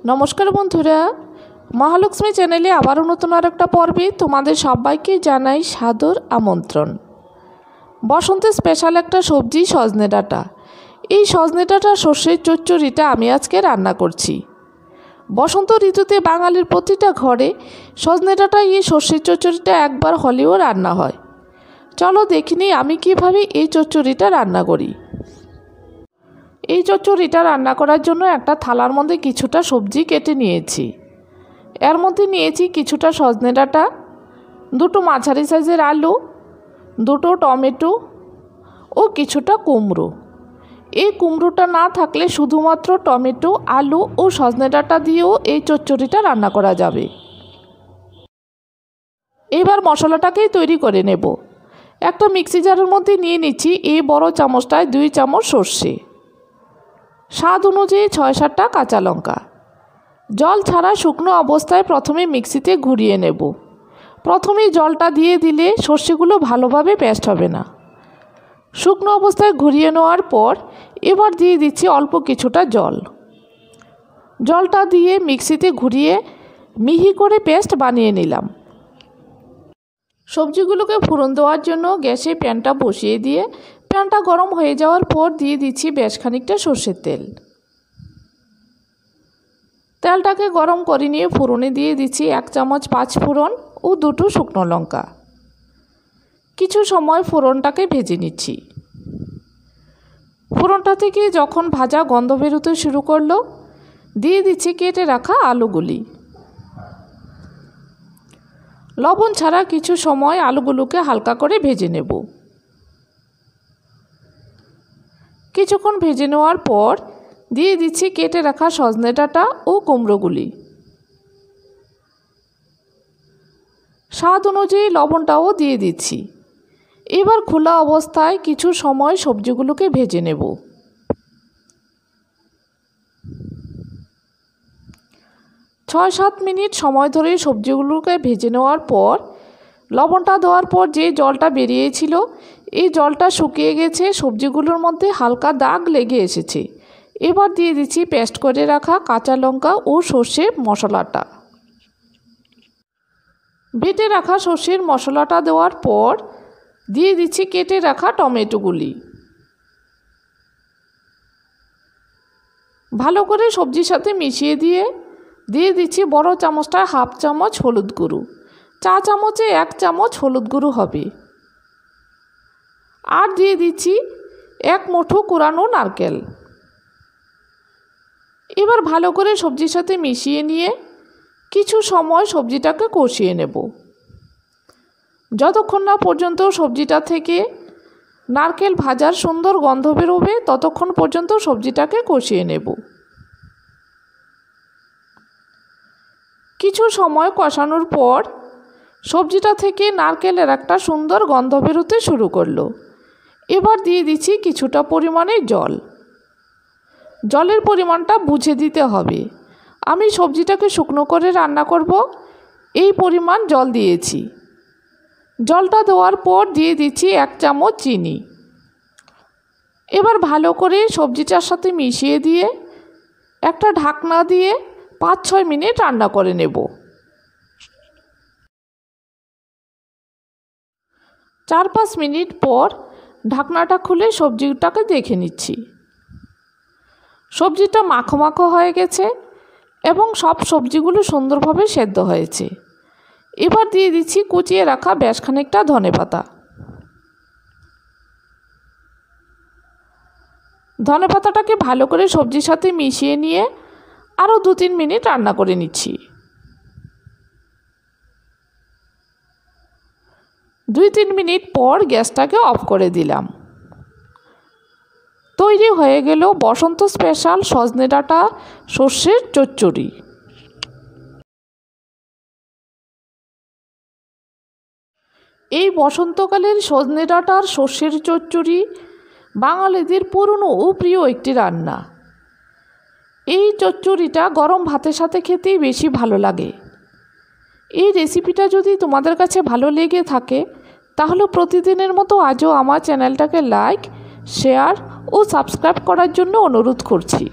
নমস্কার বন্ধুরা, মহালক্ষ্মী চ্যানেলে আবারও নতুন আরেকটা পর্বে তোমাদের সবাইকে জানাই সাদর আমন্ত্রণ। বসন্তের স্পেশাল একটা সবজি সজনে ডাঁটা। এই সজনে ডাঁটা সর্ষের চচ্চড়িটা আমি আজকে রান্না করছি। বসন্ত ঋতুতে বাঙালির প্রতিটা ঘরে সজনে ডাঁটা এই সর্ষের চচ্চড়িটা একবার হলেও রান্না হয়। চলো দেখিনি আমি কিভাবে এই চচ্চড়িটা রান্না করি। এই চচ্চড়িটা রান্না করার জন্য একটা থালার মধ্যে কিছুটা সবজি কেটে নিয়েছি। এর মধ্যে নিয়েছি কিছুটা সজনে ডাঁটা, দুটো মাঝারি সাইজের আলু, দুটো টমেটো ও কিছুটা কুমড়ো। এই কুমড়োটা না থাকলে শুধুমাত্র টমেটো, আলু ও সজনে ডাঁটা দিয়েও এই চচ্চড়িটা রান্না করা যাবে। এবার মশলাটাকেই তৈরি করে নেব। একটা মিক্সি জারের মধ্যে নিয়ে নিচ্ছি এই বড় চামচটায় 2 চামচ সর্ষে, স্বাদ অনুযায়ী 6-7টা কাঁচা লঙ্কা। জল ছাড়া শুকনো অবস্থায় প্রথমে মিক্সিতে ঘুরিয়ে নেব। প্রথমেই জলটা দিয়ে দিলে সর্ষেগুলো ভালোভাবে পেস্ট হবে না। শুকনো অবস্থায় ঘুরিয়ে নেওয়ার পর এবার দিয়ে দিচ্ছি অল্প কিছুটা জল। জলটা দিয়ে মিক্সিতে ঘুরিয়ে মিহি করে পেস্ট বানিয়ে নিলাম। সবজিগুলোকে ফোড়ন দেওয়ার জন্য গ্যাসে প্যানটা বসিয়ে দিয়ে প্যানটা গরম হয়ে যাওয়ার পর দিয়ে দিচ্ছি বেশ খানিকটা সর্ষের তেল। তেলটাকে গরম করে নিয়ে ফোড়নে দিয়ে দিচ্ছি 1 চামচ 5 ফোড়ন ও 2টো শুকনো লঙ্কা। কিছু সময় ফোড়নটাকে ভেজে নিচ্ছি। ফোড়নটা থেকে যখন ভাজা গন্ধ বেরোতে শুরু করলো দিয়ে দিচ্ছি কেটে রাখা আলুগুলি। লবণ ছাড়া কিছু সময় আলুগুলোকে হালকা করে ভেজে নেব। কিছুক্ষণ ভেজে নেওয়ার পর দিয়ে দিচ্ছি কেটে রাখা সজনে ডাঁটা ও কুমড়োগুলি। স্বাদ অনুযায়ী লবণটাও দিয়ে দিচ্ছি। এবার খোলা অবস্থায় কিছু সময় সবজিগুলোকে ভেজে নেব। ছয় 7 মিনিট সময় ধরে সবজিগুলোকে ভেজে নেওয়ার পর লবণটা দেওয়ার পর যে জলটা বেরিয়েছিল এই জলটা শুকিয়ে গেছে, সবজিগুলোর মধ্যে হালকা দাগ লেগে এসেছে। এবার দিয়ে দিচ্ছি পেস্ট করে রাখা কাঁচা লঙ্কা ও সর্ষের মশলাটা। বেটে রাখা সর্ষের মশলাটা দেওয়ার পর দিয়ে দিচ্ছি কেটে রাখা টমেটোগুলি। ভালো করে সবজির সাথে মিশিয়ে দিয়ে দিচ্ছি বড় চামচটা 1/2 চামচ হলুদ গুঁড়ো। চা চামচে 1 চামচ হলুদ গুঁড়ো হবে। আর দিয়ে দিচ্ছি 1 মুঠো কোরানো নারকেল। এবার ভালো করে সবজির সাথে মিশিয়ে নিয়ে কিছু সময় সবজিটাকে কষিয়ে নেব। যতক্ষণ না পর্যন্ত সবজিটা থেকে নারকেল ভাজার সুন্দর গন্ধ বেরোবে ততক্ষণ পর্যন্ত সবজিটাকে কষিয়ে নেব। কিছু সময় কষানোর পর সবজিটা থেকে নারকেলের একটা সুন্দর গন্ধ বেরোতে শুরু করলো। এবার দিয়ে দিচ্ছি কিছুটা পরিমাণে জল। জলের পরিমাণটা বুঝে দিতে হবে। আমি সবজিটাকে শুকনো করে রান্না করব, এই পরিমাণ জল দিয়েছি। জলটা দেওয়ার পর দিয়ে দিচ্ছি 1 চামচ চিনি। এবার ভালো করে সবজিটার সাথে মিশিয়ে দিয়ে একটা ঢাকনা দিয়ে 5-6 মিনিট রান্না করে নেব। 4-5 মিনিট পর ঢাকনাটা খুলে সবজিটাকে দেখে নিচ্ছি। সবজিটা মাখো মাখো হয়ে গেছে এবং সব সবজিগুলো সুন্দরভাবে সেদ্ধ হয়েছে। এবার দিয়ে দিচ্ছি কুচিয়ে রাখা বেশ খানিকটা ধনেপাতা। ধনেপাতাটাকে ভালো করে সবজির সাথে মিশিয়ে নিয়ে আরও 2-3 মিনিট রান্না করে নিচ্ছি। 2-3 মিনিট পর গ্যাসটাকে অফ করে দিলাম। তৈরি হয়ে গেল বসন্ত স্পেশাল সজনে ডাঁটা সর্ষের চচ্চড়ি। এই বসন্তকালের সজনে ডাঁটার সর্ষের চচ্চড়ি বাঙালিদের পুরনো ও প্রিয় একটি রান্না। এই চচ্চড়িটা গরম ভাতের সাথে খেতেই বেশি ভালো লাগে। এই রেসিপিটা যদি তোমাদের কাছে ভালো লেগে থাকে তাহলে প্রতিদিনের মতো আজও আমার চ্যানেলটাকে লাইক, শেয়ার ও সাবস্ক্রাইব করার জন্য অনুরোধ করছি।